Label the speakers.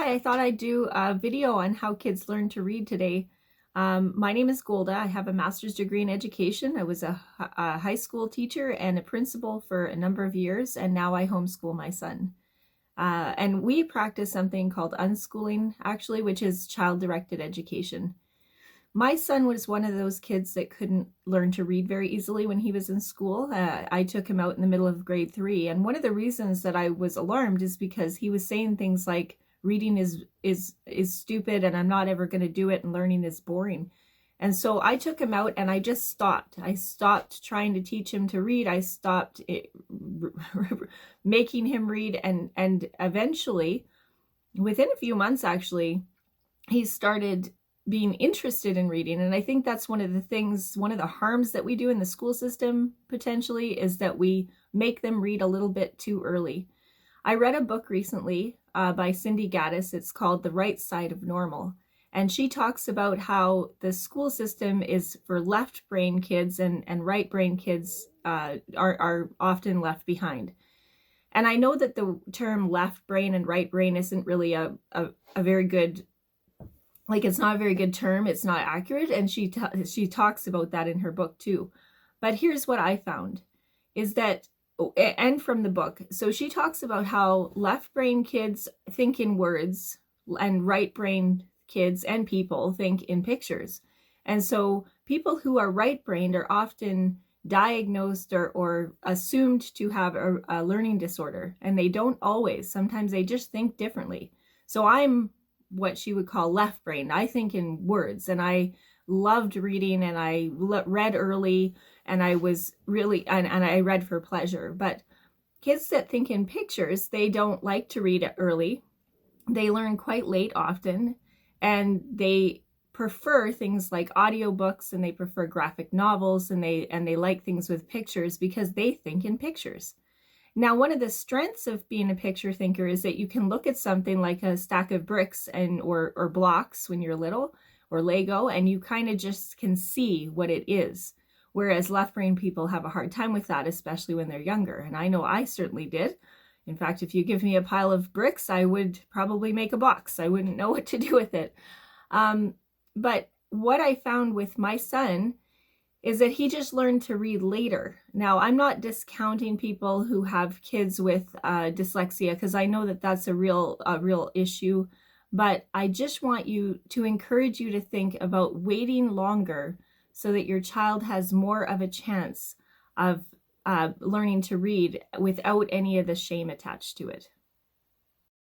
Speaker 1: Hi, I thought I'd do a video on how kids learn to read today. My name is Golda. I have a master's degree in education. I was a high school teacher and a principal for a number of years, and now I homeschool my son. And we practice something called unschooling, actually, which is child-directed education. My son was one of those kids that couldn't learn to read very easily when he was in school. I took him out in the middle of grade 3, and one of the reasons that I was alarmed is because he was saying things like reading is stupid and I'm not ever going to do it and learning is boring. And so I took him out and I just stopped. I stopped trying to teach him to read. I stopped making him read, and eventually, within a few months actually, he started being interested in reading. And I think that's one of the harms that we do in the school system potentially is that we make them read a little bit too early. I read a book recently by Cindy Gaddis. It's called The Right Side of Normal. And she talks about how the school system is for left brain kids and right brain kids are often left behind. And I know that the term left brain and right brain isn't really a very good, it's not a very good term. It's not accurate. And she talks about that in her book too. But here's what I found is that, and from the book. So she talks about how left brain kids think in words and right brain kids and people think in pictures. And so people who are right brained are often diagnosed or assumed to have a learning disorder. And they don't always. Sometimes they just think differently. So I'm what she would call left brain. I think in words, and I loved reading, and I read early, and I was really, and I read for pleasure. But kids that think in pictures, they don't like to read early. They learn quite late often, and they prefer things like audiobooks, and they prefer graphic novels, and they like things with pictures because they think in pictures. Now, one of the strengths of being a picture thinker is that you can look at something like a stack of bricks or blocks when you're little, or Lego, and you kind of just can see what it is. Whereas left brain people have a hard time with that, especially when they're younger. And I know I certainly did. In fact, if you give me a pile of bricks, I would probably make a box. I wouldn't know what to do with it. But what I found with my son is that he just learned to read later. Now, I'm not discounting people who have kids with dyslexia, because I know that that's a real issue, but I just want to encourage you to think about waiting longer so that your child has more of a chance of learning to read without any of the shame attached to it.